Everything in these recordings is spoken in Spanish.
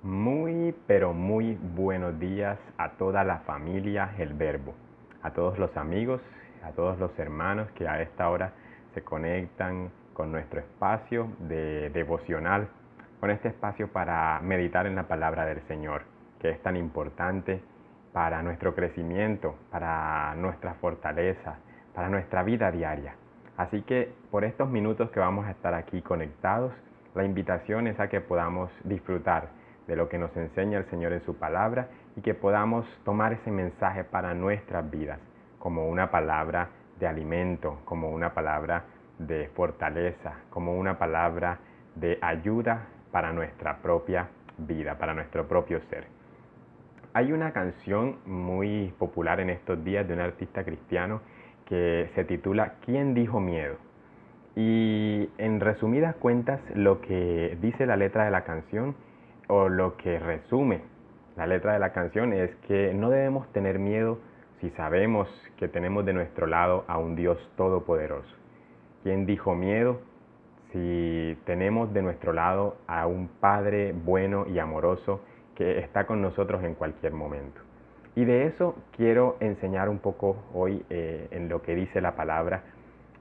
Muy, pero muy buenos días a toda la familia El Verbo, a todos los amigos, a todos los hermanos que a esta hora se conectan con nuestro espacio de devocional, con este espacio para meditar en la palabra del Señor, que es tan importante para nuestro crecimiento, para nuestra fortaleza, para nuestra vida diaria. Así que por estos minutos que vamos a estar aquí conectados, la invitación es a que podamos disfrutar de lo que nos enseña el Señor en su palabra y que podamos tomar ese mensaje para nuestras vidas como una palabra de alimento, como una palabra de fortaleza, como una palabra de ayuda para nuestra propia vida, para nuestro propio ser. Hay una canción muy popular en estos días de un artista cristiano que se titula ¿Quién dijo miedo? Y en resumidas cuentas, lo que dice la letra de la canción, o lo que resume la letra de la canción, es que no debemos tener miedo si sabemos que tenemos de nuestro lado a un Dios todopoderoso. ¿Quién dijo miedo? Si tenemos de nuestro lado a un Padre bueno y amoroso que está con nosotros en cualquier momento. Y de eso quiero enseñar un poco hoy en lo que dice la palabra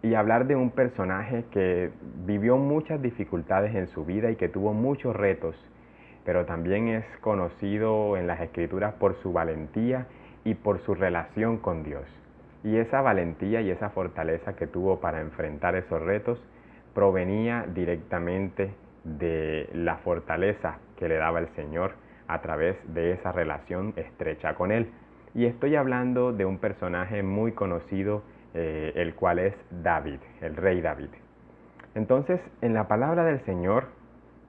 y hablar de un personaje que vivió muchas dificultades en su vida y que tuvo muchos retos, pero también es conocido en las Escrituras por su valentía y por su relación con Dios. Y esa valentía y esa fortaleza que tuvo para enfrentar esos retos provenía directamente de la fortaleza que le daba el Señor a través de esa relación estrecha con Él. Y estoy hablando de un personaje muy conocido, el cual es David, el rey David. Entonces, en la palabra del Señor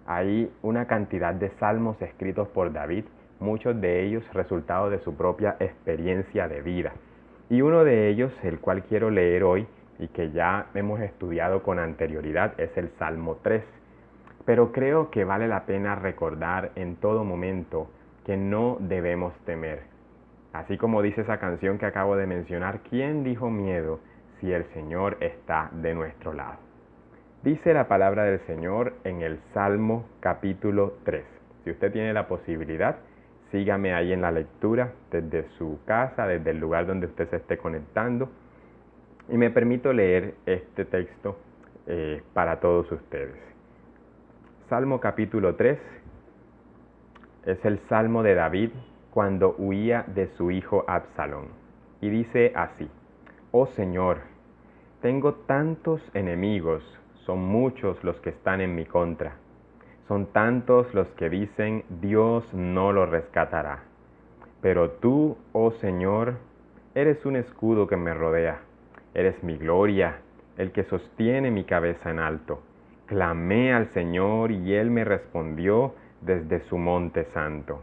hay una cantidad de salmos escritos por David, muchos de ellos resultados de su propia experiencia de vida. Y uno de ellos, el cual quiero leer hoy y que ya hemos estudiado con anterioridad, es el Salmo 3. Pero creo que vale la pena recordar en todo momento que no debemos temer. Así como dice esa canción que acabo de mencionar, ¿quién dijo miedo si el Señor está de nuestro lado? Dice la palabra del Señor en el Salmo capítulo 3. Si usted tiene la posibilidad, sígame ahí en la lectura desde su casa, desde el lugar donde usted se esté conectando. Y me permito leer este texto para todos ustedes. Salmo capítulo 3 es el Salmo de David cuando huía de su hijo Absalón. Y dice así: Oh Señor, tengo tantos enemigos, son muchos los que están en mi contra. Son tantos los que dicen, Dios no lo rescatará. Pero tú, oh Señor, eres un escudo que me rodea. Eres mi gloria, el que sostiene mi cabeza en alto. Clamé al Señor y Él me respondió desde su monte santo.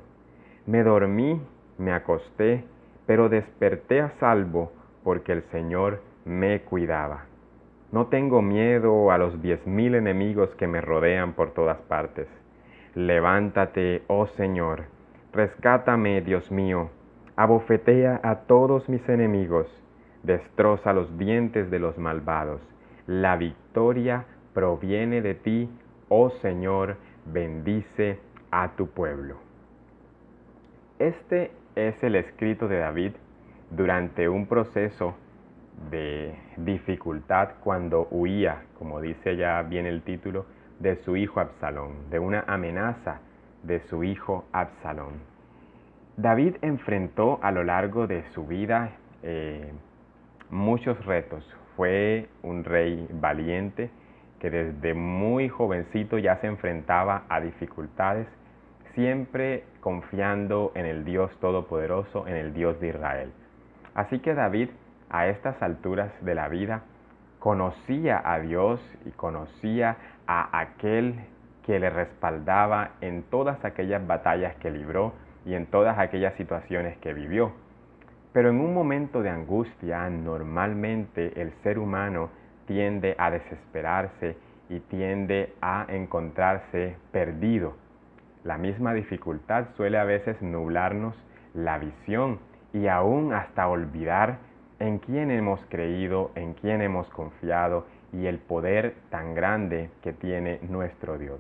Me dormí, me acosté, pero desperté a salvo porque el Señor me cuidaba. No tengo miedo a los 10,000 enemigos que me rodean por todas partes. Levántate, oh Señor, rescátame, Dios mío, abofetea a todos mis enemigos, destroza los dientes de los malvados. La victoria proviene de ti, oh Señor, bendice a tu pueblo. Este es el escrito de David durante un proceso de dificultad cuando huía, como dice ya bien el título, de su hijo Absalón, de una amenaza de su hijo Absalón. David enfrentó a lo largo de su vida muchos retos. Fue un rey valiente que desde muy jovencito ya se enfrentaba a dificultades, siempre confiando en el Dios Todopoderoso, en el Dios de Israel. Así que David, a estas alturas de la vida, conocía a Dios y conocía a aquel que le respaldaba en todas aquellas batallas que libró y en todas aquellas situaciones que vivió. Pero en un momento de angustia, normalmente el ser humano tiende a desesperarse y tiende a encontrarse perdido. La misma dificultad suele a veces nublarnos la visión y aún hasta olvidar en quién hemos creído, en quién hemos confiado y el poder tan grande que tiene nuestro Dios.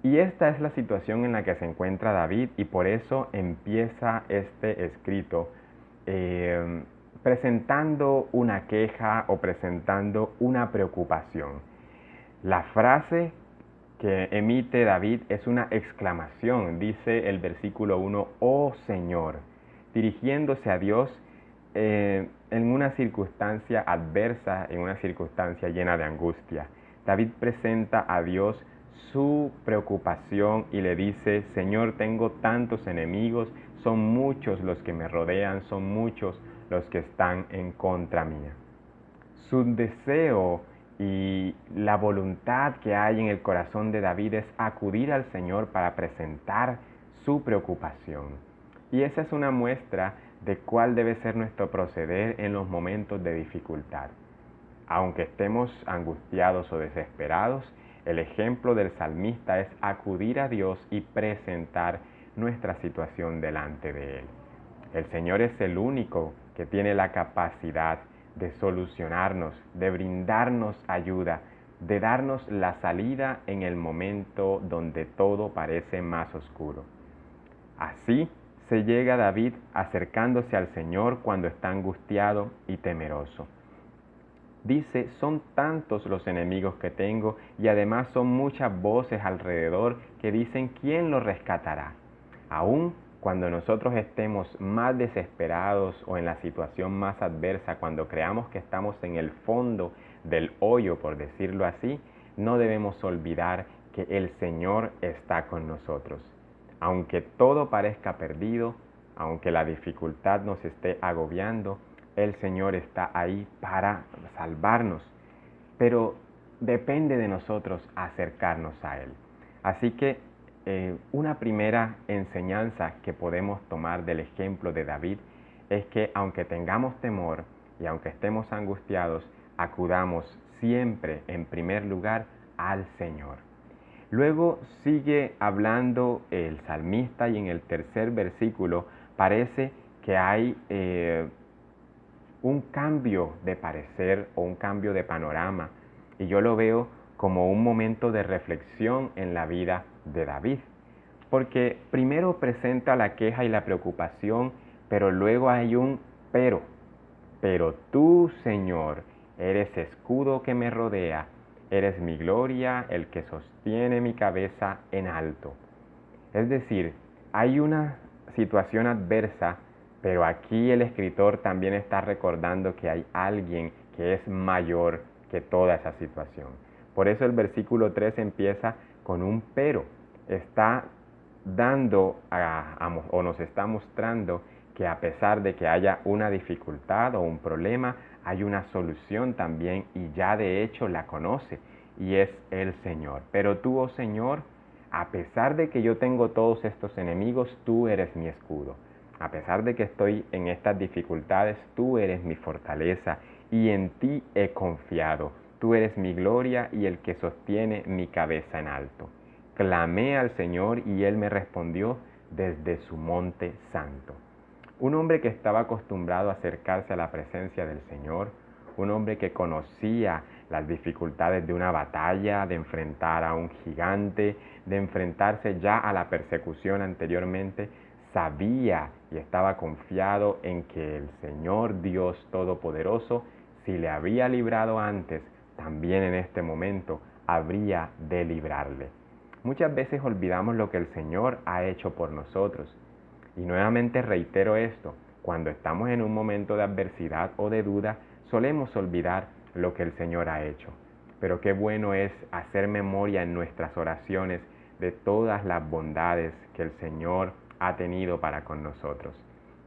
Y esta es la situación en la que se encuentra David y por eso empieza este escrito presentando una queja o presentando una preocupación. La frase que emite David es una exclamación, dice el versículo 1, oh Señor, dirigiéndose a Dios en una circunstancia adversa, en una circunstancia llena de angustia. David presenta a Dios su preocupación y le dice, Señor, tengo tantos enemigos, son muchos los que me rodean, son muchos los que están en contra mía. Su deseo y la voluntad que hay en el corazón de David es acudir al Señor para presentar su preocupación. Y esa es una muestra de cuál debe ser nuestro proceder en los momentos de dificultad. Aunque estemos angustiados o desesperados, el ejemplo del salmista es acudir a Dios y presentar nuestra situación delante de Él. El Señor es el único que tiene la capacidad de solucionarnos, de brindarnos ayuda, de darnos la salida en el momento donde todo parece más oscuro. Así se llega David acercándose al Señor cuando está angustiado y temeroso. Dice, son tantos los enemigos que tengo y además son muchas voces alrededor que dicen, ¿quién lo rescatará? Aún cuando nosotros estemos más desesperados o en la situación más adversa, cuando creamos que estamos en el fondo del hoyo, por decirlo así, no debemos olvidar que el Señor está con nosotros. Aunque todo parezca perdido, aunque la dificultad nos esté agobiando, el Señor está ahí para salvarnos, pero depende de nosotros acercarnos a Él. Así que una primera enseñanza que podemos tomar del ejemplo de David es que aunque tengamos temor y aunque estemos angustiados, acudamos siempre en primer lugar al Señor. Luego sigue hablando el salmista y en el tercer versículo parece que hay un cambio de parecer o un cambio de panorama y yo lo veo como un momento de reflexión en la vida de David, porque primero presenta la queja y la preocupación, pero luego hay un pero tú, Señor, eres escudo que me rodea, eres mi gloria, el que sostiene mi cabeza en alto. Es decir, hay una situación adversa, pero aquí el escritor también está recordando que hay alguien que es mayor que toda esa situación. Por eso el versículo 3 empieza con un pero. Está dando o nos está mostrando que a pesar de que haya una dificultad o un problema, hay una solución también y ya de hecho la conoce y es el Señor. Pero tú, oh Señor, a pesar de que yo tengo todos estos enemigos, tú eres mi escudo. A pesar de que estoy en estas dificultades, tú eres mi fortaleza y en ti he confiado. Tú eres mi gloria y el que sostiene mi cabeza en alto. Clamé al Señor y Él me respondió desde su monte santo. Un hombre que estaba acostumbrado a acercarse a la presencia del Señor, un hombre que conocía las dificultades de una batalla, de enfrentar a un gigante, de enfrentarse ya a la persecución anteriormente, sabía y estaba confiado en que el Señor Dios Todopoderoso, si le había librado antes, también en este momento habría de librarle. Muchas veces olvidamos lo que el Señor ha hecho por nosotros. Y nuevamente reitero esto, cuando estamos en un momento de adversidad o de duda, solemos olvidar lo que el Señor ha hecho. Pero qué bueno es hacer memoria en nuestras oraciones de todas las bondades que el Señor ha tenido para con nosotros.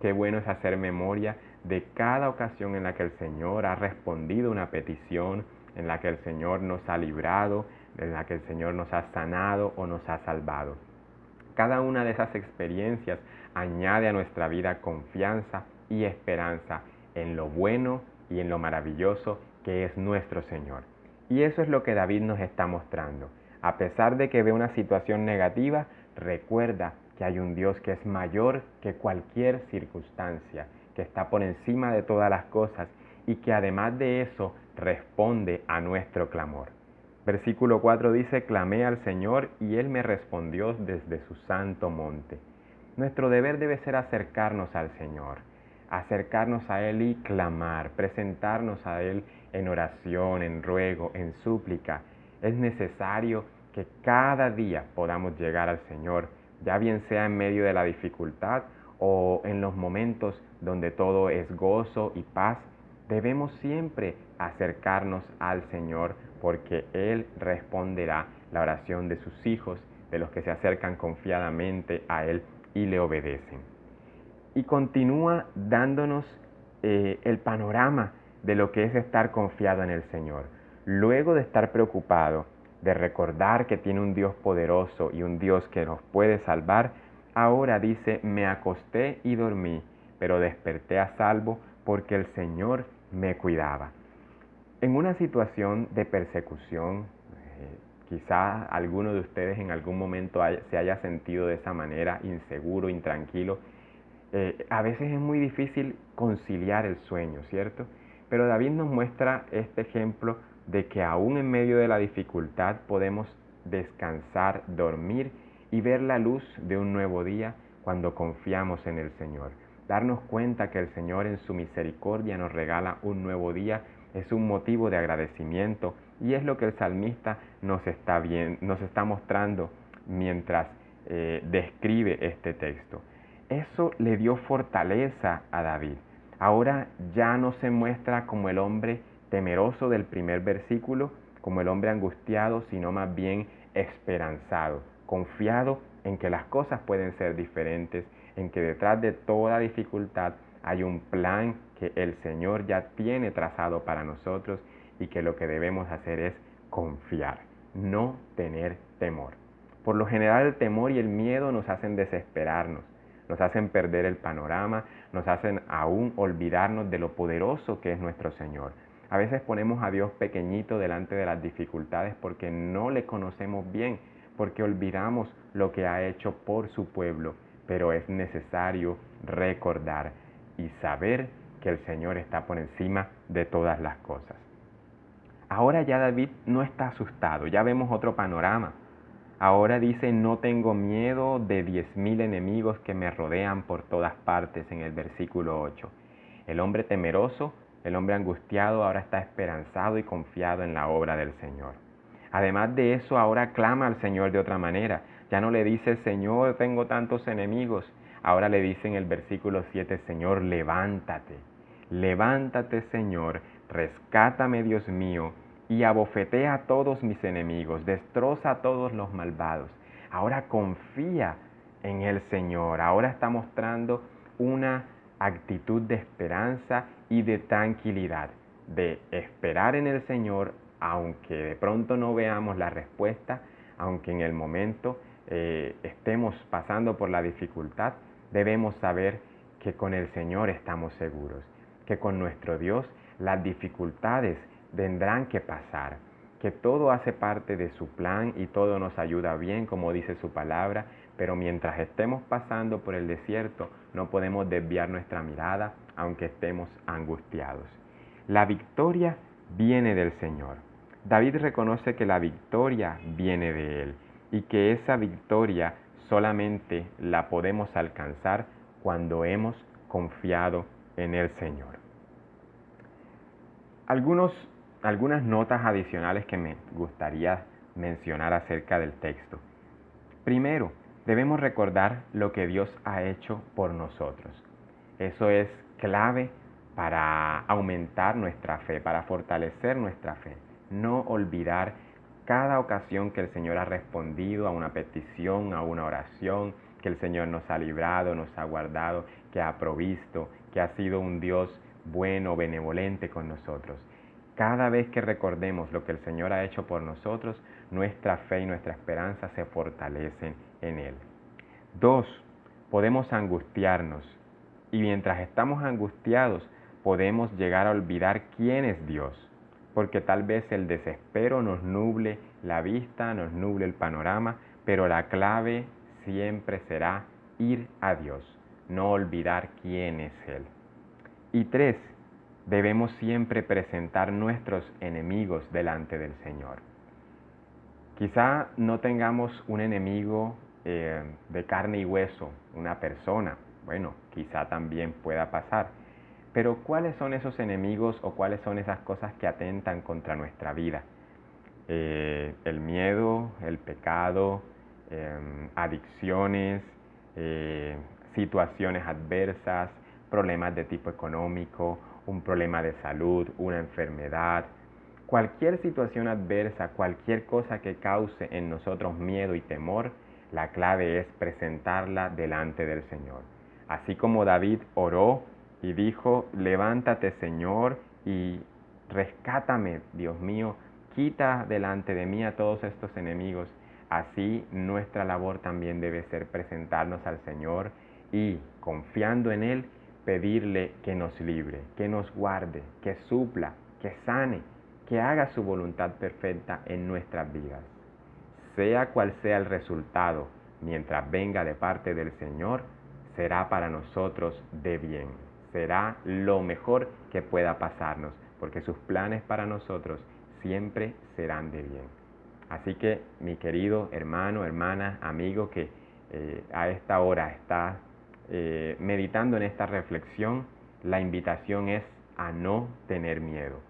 Qué bueno es hacer memoria de cada ocasión en la que el Señor ha respondido una petición, en la que el Señor nos ha librado, en la que el Señor nos ha sanado o nos ha salvado. Cada una de esas experiencias añade a nuestra vida confianza y esperanza en lo bueno y en lo maravilloso que es nuestro Señor. Y eso es lo que David nos está mostrando. A pesar de que ve una situación negativa, recuerda que hay un Dios que es mayor que cualquier circunstancia, que está por encima de todas las cosas y que además de eso responde a nuestro clamor. Versículo 4 dice, clamé al Señor y Él me respondió desde su santo monte. Nuestro deber debe ser acercarnos al Señor, acercarnos a Él y clamar, presentarnos a Él en oración, en ruego, en súplica. Es necesario que cada día podamos llegar al Señor, ya bien sea en medio de la dificultad o en los momentos donde todo es gozo y paz. Debemos siempre acercarnos al Señor porque Él responderá la oración de sus hijos, de los que se acercan confiadamente a Él y le obedecen. Y continúa dándonos el panorama de lo que es estar confiado en el Señor. Luego de estar preocupado, de recordar que tiene un Dios poderoso y un Dios que nos puede salvar, ahora dice, me acosté y dormí, pero desperté a salvo porque el Señor me cuidaba. En una situación de persecución, quizá alguno de ustedes en algún momento se haya sentido de esa manera, inseguro, intranquilo. A veces es muy difícil conciliar el sueño, ¿cierto? Pero David nos muestra este ejemplo de que aún en medio de la dificultad podemos descansar, dormir y ver la luz de un nuevo día cuando confiamos en el Señor. Darnos cuenta que el Señor en su misericordia nos regala un nuevo día es un motivo de agradecimiento y es lo que el salmista nos está mostrando mientras describe este texto. Eso le dio fortaleza a David. Ahora ya no se muestra como el hombre temeroso del primer versículo, como el hombre angustiado, sino más bien esperanzado, confiado en que las cosas pueden ser diferentes, en que detrás de toda dificultad hay un plan que el Señor ya tiene trazado para nosotros y que lo que debemos hacer es confiar, no tener temor. Por lo general el temor y el miedo nos hacen desesperarnos, nos hacen perder el panorama, nos hacen aún olvidarnos de lo poderoso que es nuestro Señor. A veces ponemos a Dios pequeñito delante de las dificultades porque no le conocemos bien, porque olvidamos lo que ha hecho por su pueblo, pero es necesario recordar y saber que el Señor está por encima de todas las cosas. Ahora ya David no está asustado, ya vemos otro panorama. Ahora dice, no tengo miedo de 10,000 enemigos que me rodean por todas partes en el versículo 8. El hombre temeroso, el hombre angustiado, ahora está esperanzado y confiado en la obra del Señor. Además de eso, ahora clama al Señor de otra manera. Ya no le dice, Señor, tengo tantos enemigos. Ahora le dice en el versículo 7, Señor, levántate. Levántate, Señor, rescátame, Dios mío, y abofetea a todos mis enemigos, destroza a todos los malvados. Ahora confía en el Señor. Ahora está mostrando una actitud de esperanza y de tranquilidad, de esperar en el Señor, aunque de pronto no veamos la respuesta, aunque en el momento estemos pasando por la dificultad, debemos saber que con el Señor estamos seguros, que con nuestro Dios las dificultades tendrán que pasar, que todo hace parte de su plan y todo nos ayuda bien, como dice su palabra, pero mientras estemos pasando por el desierto, no podemos desviar nuestra mirada, aunque estemos angustiados. La victoria viene del Señor. David reconoce que la victoria viene de Él y que esa victoria solamente la podemos alcanzar cuando hemos confiado en el Señor. Algunas notas adicionales que me gustaría mencionar acerca del texto. Primero, debemos recordar lo que Dios ha hecho por nosotros. Eso es clave para aumentar nuestra fe, para fortalecer nuestra fe. No olvidar cada ocasión que el Señor ha respondido a una petición, a una oración, que el Señor nos ha librado, nos ha guardado, que ha provisto, que ha sido un Dios bueno, benevolente con nosotros. Cada vez que recordemos lo que el Señor ha hecho por nosotros, nuestra fe y nuestra esperanza se fortalecen en Él. 2. Podemos angustiarnos y mientras estamos angustiados podemos llegar a olvidar quién es Dios, porque tal vez el desespero nos nuble la vista, nos nuble el panorama, pero la clave siempre será ir a Dios, no olvidar quién es Él. Y 3. Debemos siempre presentar nuestros enemigos delante del Señor. Quizá no tengamos un enemigo de carne y hueso, una persona. Bueno, quizá también pueda pasar. Pero ¿cuáles son esos enemigos o cuáles son esas cosas que atentan contra nuestra vida? El miedo, el pecado, adicciones, eh, situaciones adversas, problemas de tipo económico, un problema de salud, una enfermedad. Cualquier situación adversa, cualquier cosa que cause en nosotros miedo y temor, la clave es presentarla delante del Señor. Así como David oró y dijo, levántate Señor y rescátame, Dios mío, quita delante de mí a todos estos enemigos. Así nuestra labor también debe ser presentarnos al Señor y, confiando en Él, pedirle que nos libre, que nos guarde, que supla, que sane, que haga su voluntad perfecta en nuestras vidas. Sea cual sea el resultado, mientras venga de parte del Señor, será para nosotros de bien. Será lo mejor que pueda pasarnos, porque sus planes para nosotros siempre serán de bien. Así que, mi querido hermano, hermana, amigo que a esta hora está meditando en esta reflexión, la invitación es a no tener miedo.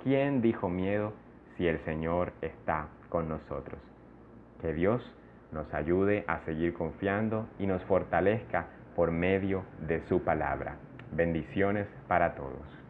¿Quién dijo miedo si el Señor está con nosotros? Que Dios nos ayude a seguir confiando y nos fortalezca por medio de su palabra. Bendiciones para todos.